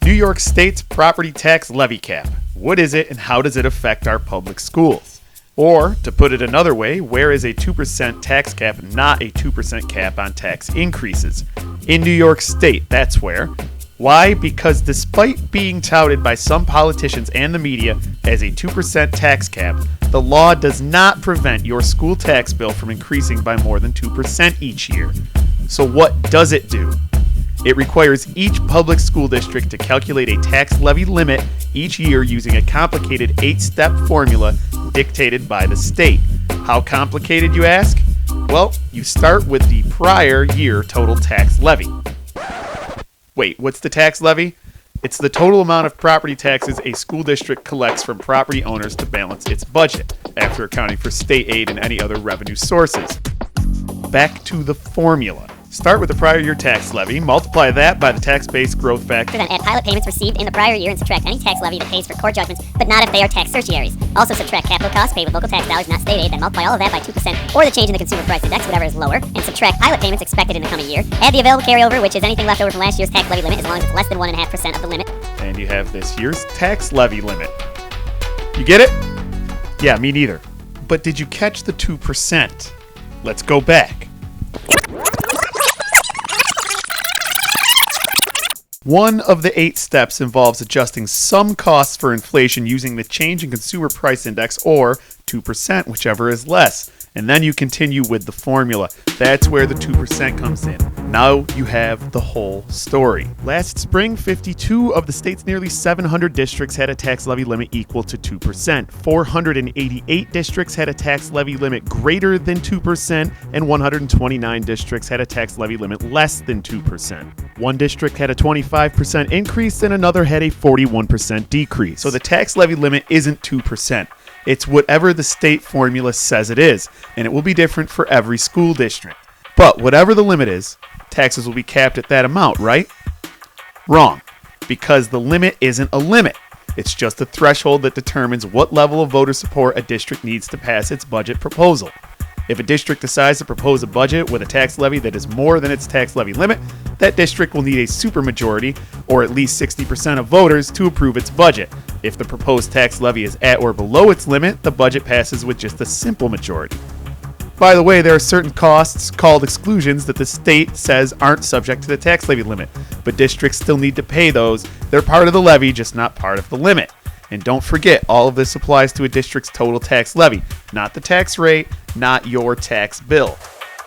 New York State's property tax levy cap. What is it and how does it affect our public schools? Or, to put it another way, where is a 2% tax cap not a 2% cap on tax increases? In New York State, that's where. Why? Because despite being touted by some politicians and the media as a 2% tax cap, the law does not prevent your school tax bill from increasing by more than 2% each year. So what does it do? It requires each public school district to calculate a tax levy limit each year using a complicated 8-step formula dictated by the state. How complicated, you ask? Well, you start with the prior year total tax levy. Wait, what's the tax levy? It's the total amount of property taxes a school district collects from property owners to balance its budget, after accounting for state aid and any other revenue sources. Back to the formula. Start with the prior year tax levy, multiply that by the tax-based growth factor, Then add pilot payments received in the prior year and subtract any tax levy that pays for court judgments, but not if they are tax certiaries. Also subtract capital costs paid with local tax dollars, not state aid, then multiply all of that by 2%, or the change in the consumer price index, whatever is lower, and subtract pilot payments expected in the coming year. Add the available carryover, which is anything left over from last year's tax levy limit, as long as it's less than 1.5% of the limit. and you have this year's tax levy limit. You get it? Yeah, me neither. But did you catch the 2%? Let's go back. One of the 8 steps involves adjusting some costs for inflation using the change in consumer price index, or 2%, whichever is less. And then you continue with the formula. That's where the 2% comes in. Now you have the whole story. Last spring, 52 of the state's nearly 700 districts had a tax levy limit equal to 2%. 488 districts had a tax levy limit greater than 2%, and 129 districts had a tax levy limit less than 2%. One district had a 25% increase and another had a 41% decrease. So the tax levy limit isn't 2%. It's whatever the state formula says it is, and it will be different for every school district. But whatever the limit is, taxes will be capped at that amount, right? Wrong, because the limit isn't a limit. It's just a threshold that determines what level of voter support a district needs to pass its budget proposal. If a district decides to propose a budget with a tax levy that is more than its tax levy limit, that district will need a supermajority, or at least 60% of voters, to approve its budget. If the proposed tax levy is at or below its limit, the budget passes with just a simple majority. By the way, there are certain costs, called exclusions, that the state says aren't subject to the tax levy limit, but districts still need to pay those. They're part of the levy, just not part of the limit. And don't forget, all of this applies to a district's total tax levy, not the tax rate, not your tax bill.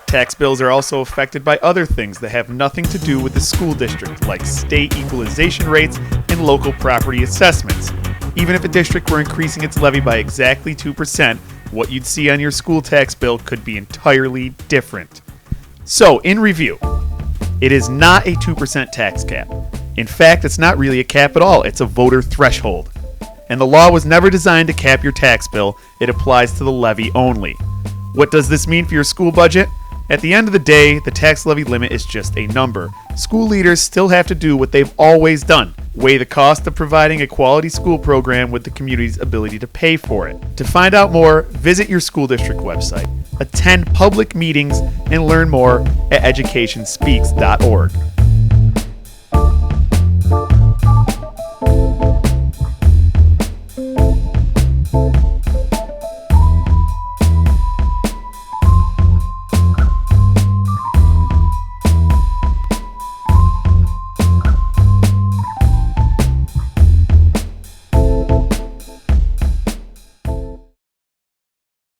Tax bills are also affected by other things that have nothing to do with the school district, like state equalization rates and local property assessments. Even if a district were increasing its levy by exactly 2%, what you'd see on your school tax bill could be entirely different. So, in review, it is not a 2% tax cap. In fact, it's not really a cap at all, it's a voter threshold. And the law was never designed to cap your tax bill, it applies to the levy only. What does this mean for your school budget? At the end of the day, the tax levy limit is just a number. School leaders still have to do what they've always done: weigh the cost of providing a quality school program with the community's ability to pay for it. To find out more, visit your school district website, attend public meetings, and learn more at educationspeaks.org.